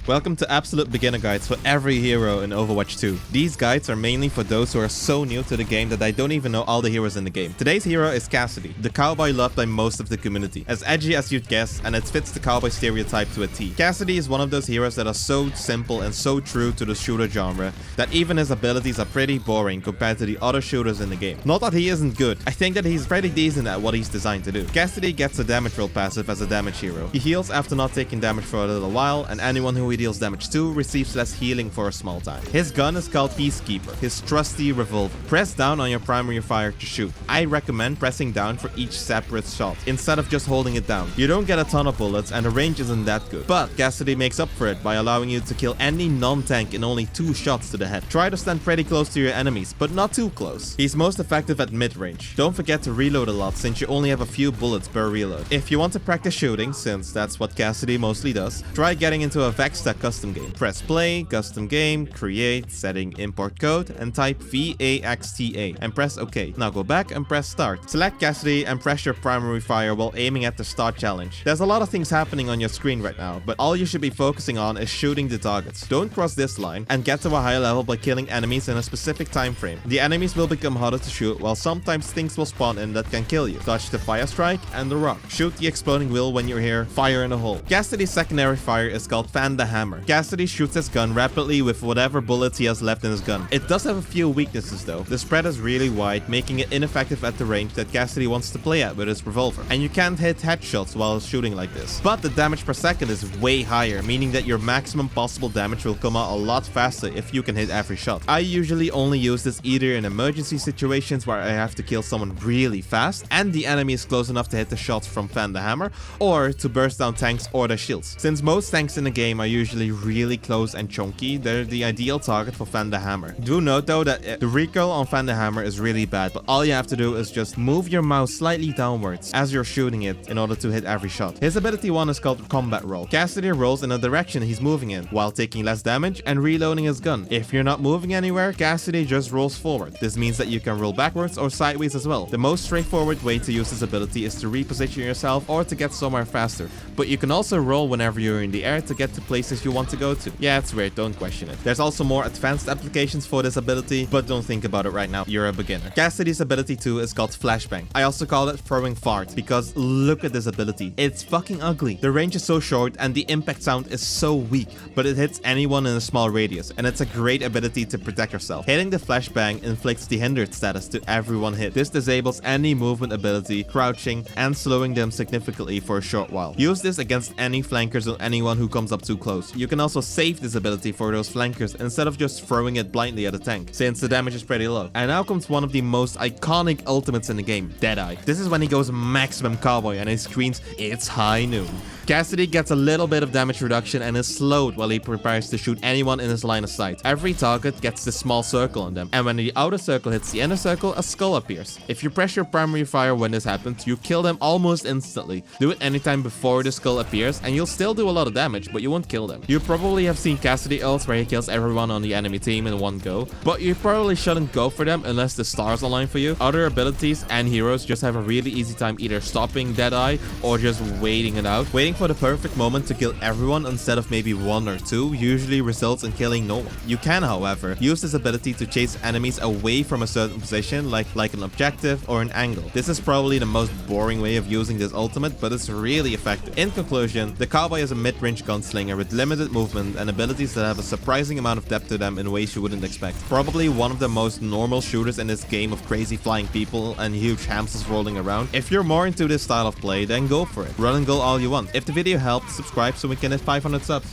Welcome to absolute beginner guides for every hero in Overwatch 2. These guides are mainly for those who are so new to the game that I don't even know all the heroes in the game. Today's hero is Cassidy, the cowboy loved by most of the community. As edgy as you'd guess, and it fits the cowboy stereotype to a T. Cassidy is one of those heroes that are so simple and so true to the shooter genre that even his abilities are pretty boring compared to the other shooters in the game. Not that he isn't good, I think that he's pretty decent at what he's designed to do. Cassidy gets a damage roll passive as a damage hero. He heals after not taking damage for a little while, and anyone who he deals damage to receives less healing for a small time. His gun is called Peacekeeper, his trusty revolver. Press down on your primary fire to shoot. I recommend pressing down for each separate shot, instead of just holding it down. You don't get a ton of bullets and the range isn't that good, but Cassidy makes up for it by allowing you to kill any non-tank in only 2 shots to the head. Try to stand pretty close to your enemies, but not too close. He's most effective at mid-range. Don't forget to reload a lot since you only have a few bullets per reload. If you want to practice shooting, since that's what Cassidy mostly does, try getting into a VAXTA custom game. Press play, custom game, create, setting import code, and type VAXTA and press OK. Now go back and press start. Select Cassidy and press your primary fire while aiming at the start challenge. There's a lot of things happening on your screen right now, but all you should be focusing on is shooting the targets. Don't cross this line and get to a high level by killing enemies in a specific time frame. The enemies will become harder to shoot, while sometimes things will spawn in that can kill you. Touch the fire strike and the rock. Shoot the exploding wheel when you're here. Fire in the hole. Cassidy's secondary fire is called Fan the Hammer. Cassidy shoots his gun rapidly with whatever bullets he has left in his gun. It does have a few weaknesses though. The spread is really wide, making it ineffective at the range that Cassidy wants to play at with his revolver. And you can't hit headshots while shooting like this. But the damage per second is way higher, meaning that your maximum possible damage will come out a lot faster if you can hit every shot. I usually only use this either in emergency situations where I have to kill someone really fast and the enemy is close enough to hit the shots from Fan the Hammer, or to burst down tanks or their shields. Since most tanks in the game are usually really close and chunky, they're the ideal target for Fan the Hammer. Do note though that the recoil on Fan the Hammer is really bad, but all you have to do is just move your mouse slightly downwards as you're shooting it in order to hit every shot. His ability 1 is called Combat Roll. Cassidy rolls in the direction he's moving in, while taking less damage and reloading his gun. If you're not moving anywhere, Cassidy just rolls forward. This means that you can roll backwards or sideways as well. The most straightforward way to use this ability is to reposition yourself or to get somewhere faster, but you can also roll whenever you're in the air to get to places you want to go to. Yeah, it's weird, don't question it. There's also more advanced applications for this ability, but don't think about it right now, you're a beginner. Cassidy's ability 2 is called Flashbang. I also call it throwing fart, because look at this ability. It's fucking ugly. The range is so short and the impact sound is so weak, but it hits anyone in a small radius, and it's a great ability to protect yourself. Hitting the Flashbang inflicts the hindered status to everyone hit. This disables any movement ability, crouching, and slowing them significantly for a short while. Use this against any flankers or anyone who comes up too close. You can also save this ability for those flankers instead of just throwing it blindly at a tank, since the damage is pretty low. And now comes one of the most iconic ultimates in the game, Deadeye. This is when he goes maximum cowboy and he screams, "It's high noon." Cassidy gets a little bit of damage reduction and is slowed while he prepares to shoot anyone in his line of sight. Every target gets this small circle on them, and when the outer circle hits the inner circle, a skull appears. If you press your primary fire when this happens, you kill them almost instantly. Do it anytime before the skull appears and you'll still do a lot of damage, but you won't kill them. You probably have seen Cassidy ults where he kills everyone on the enemy team in one go, but you probably shouldn't go for them unless the stars align for you. Other abilities and heroes just have a really easy time either stopping Deadeye or just waiting it out. Waiting for the perfect moment to kill everyone instead of maybe 1 or 2 usually results in killing no one. You can, however, use this ability to chase enemies away from a certain position like an objective or an angle. This is probably the most boring way of using this ultimate, but it's really effective. In conclusion, the cowboy is a mid-range gunslinger with limited movement and abilities that have a surprising amount of depth to them in ways you wouldn't expect. Probably one of the most normal shooters in this game of crazy flying people and huge hamsters rolling around. If you're more into this style of play, then go for it. Run and go all you want. If the video helped, subscribe so we can hit 500 subs.